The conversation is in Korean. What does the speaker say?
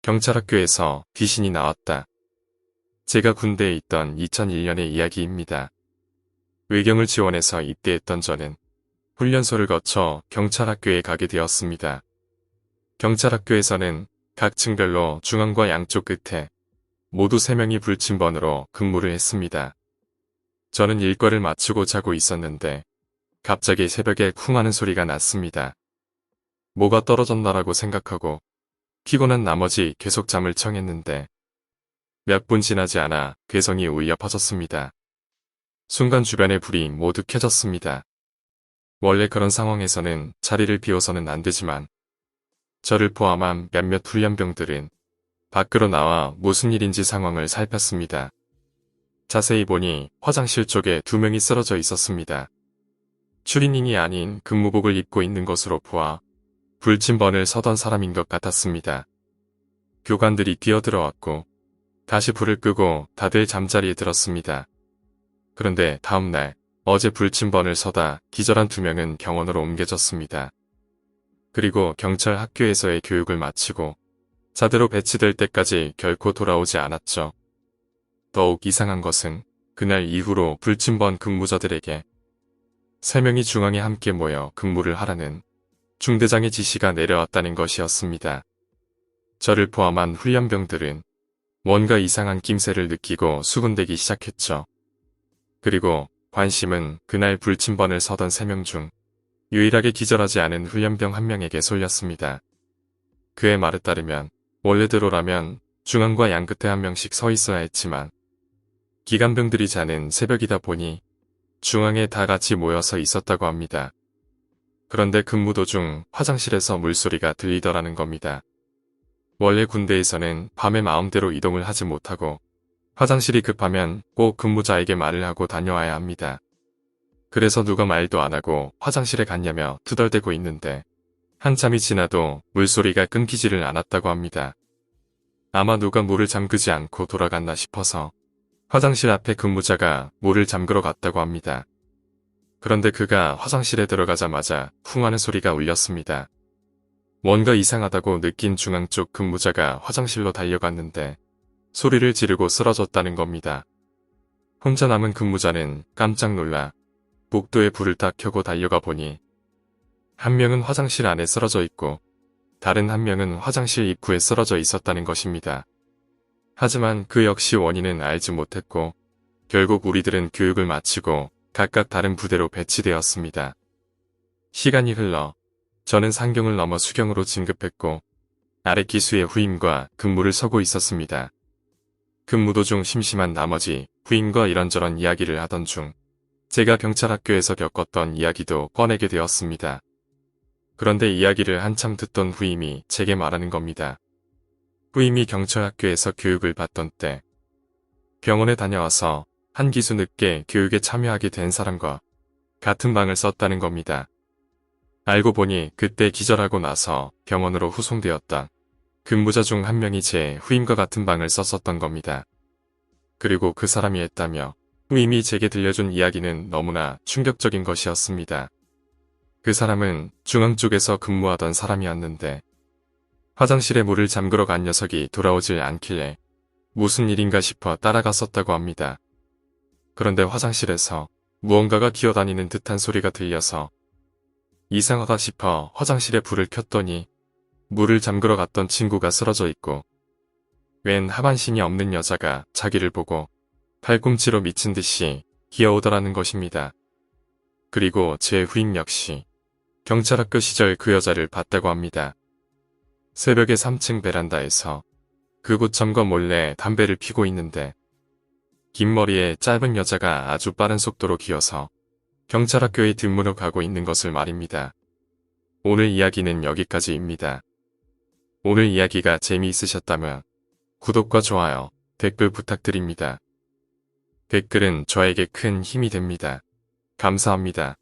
경찰학교에서 귀신이 나왔다. 제가 군대에 있던 2001년의 이야기입니다. 의경을 지원해서 입대했던 저는 훈련소를 거쳐 경찰학교에 가게 되었습니다. 경찰학교에서는 각 층별로 중앙과 양쪽 끝에 모두 3명이 불침번으로 근무를 했습니다. 저는 일과를 마치고 자고 있었는데 갑자기 새벽에 쿵 하는 소리가 났습니다. 뭐가 떨어졌나라고 생각하고 피곤한 나머지 계속 잠을 청했는데 몇 분 지나지 않아 괴성이 울려 퍼졌습니다. 순간 주변의 불이 모두 켜졌습니다. 원래 그런 상황에서는 자리를 비워서는 안 되지만 저를 포함한 몇몇 훈련병들은 밖으로 나와 무슨 일인지 상황을 살폈습니다. 자세히 보니 화장실 쪽에 2명이 쓰러져 있었습니다. 추리닝이 아닌 근무복을 입고 있는 것으로 보아 불침번을 서던 사람인 것 같았습니다. 교관들이 뛰어들어왔고 다시 불을 끄고 다들 잠자리에 들었습니다. 그런데 다음날 어제 불침번을 서다 기절한 2명은 병원으로 옮겨졌습니다. 그리고 경찰 학교에서의 교육을 마치고 자대로 배치될 때까지 결코 돌아오지 않았죠. 더욱 이상한 것은 그날 이후로 불침번 근무자들에게 3명이 중앙에 함께 모여 근무를 하라는 중대장의 지시가 내려왔다는 것이었습니다. 저를 포함한 훈련병들은 뭔가 이상한 낌새를 느끼고 수군대기 시작했죠. 그리고 관심은 그날 불침번을 서던 3명 중 유일하게 기절하지 않은 훈련병 1명에게 쏠렸습니다. 그의 말에 따르면 원래대로라면 중앙과 양끝에 1명씩 서 있어야 했지만 기관병들이 자는 새벽이다 보니 중앙에 다 같이 모여서 있었다고 합니다. 그런데 근무 도중 화장실에서 물소리가 들리더라는 겁니다. 원래 군대에서는 밤에 마음대로 이동을 하지 못하고 화장실이 급하면 꼭 근무자에게 말을 하고 다녀와야 합니다. 그래서 누가 말도 안 하고 화장실에 갔냐며 투덜대고 있는데 한참이 지나도 물소리가 끊기지를 않았다고 합니다. 아마 누가 물을 잠그지 않고 돌아갔나 싶어서 화장실 앞에 근무자가 물을 잠그러 갔다고 합니다. 그런데 그가 화장실에 들어가자마자 쿵 하는 소리가 울렸습니다. 뭔가 이상하다고 느낀 중앙 쪽 근무자가 화장실로 달려갔는데 소리를 지르고 쓰러졌다는 겁니다. 혼자 남은 근무자는 깜짝 놀라 복도에 불을 딱 켜고 달려가 보니 1명은 화장실 안에 쓰러져 있고 다른 1명은 화장실 입구에 쓰러져 있었다는 것입니다. 하지만 그 역시 원인은 알지 못했고 결국 우리들은 교육을 마치고 각각 다른 부대로 배치되었습니다. 시간이 흘러 저는 상경을 넘어 수경으로 진급했고 아래 기수의 후임과 근무를 서고 있었습니다. 근무 도중 심심한 나머지 후임과 이런저런 이야기를 하던 중 제가 경찰학교에서 겪었던 이야기도 꺼내게 되었습니다. 그런데 이야기를 한참 듣던 후임이 제게 말하는 겁니다. 후임이 경찰학교에서 교육을 받던 때 병원에 다녀와서 한 기수 늦게 교육에 참여하게 된 사람과 같은 방을 썼다는 겁니다. 알고 보니 그때 기절하고 나서 병원으로 후송되었다. 근무자 중 1명이 제 후임과 같은 방을 썼었던 겁니다. 그리고 그 사람이 했다며 후임이 제게 들려준 이야기는 너무나 충격적인 것이었습니다. 그 사람은 중앙 쪽에서 근무하던 사람이었는데 화장실에 물을 잠그러 간 녀석이 돌아오질 않길래 무슨 일인가 싶어 따라갔었다고 합니다. 그런데 화장실에서 무언가가 기어다니는 듯한 소리가 들려서 이상하다 싶어 화장실에 불을 켰더니 물을 잠그러 갔던 친구가 쓰러져 있고 웬 하반신이 없는 여자가 자기를 보고 팔꿈치로 미친 듯이 기어오더라는 것입니다. 그리고 제 후임 역시 경찰학교 시절 그 여자를 봤다고 합니다. 새벽에 3층 베란다에서 그곳점과 몰래 담배를 피고 있는데 긴 머리에 짧은 여자가 아주 빠른 속도로 기어서 경찰학교의 뒷문으로 가고 있는 것을 말입니다. 오늘 이야기는 여기까지입니다. 오늘 이야기가 재미있으셨다면 구독과 좋아요, 댓글 부탁드립니다. 댓글은 저에게 큰 힘이 됩니다. 감사합니다.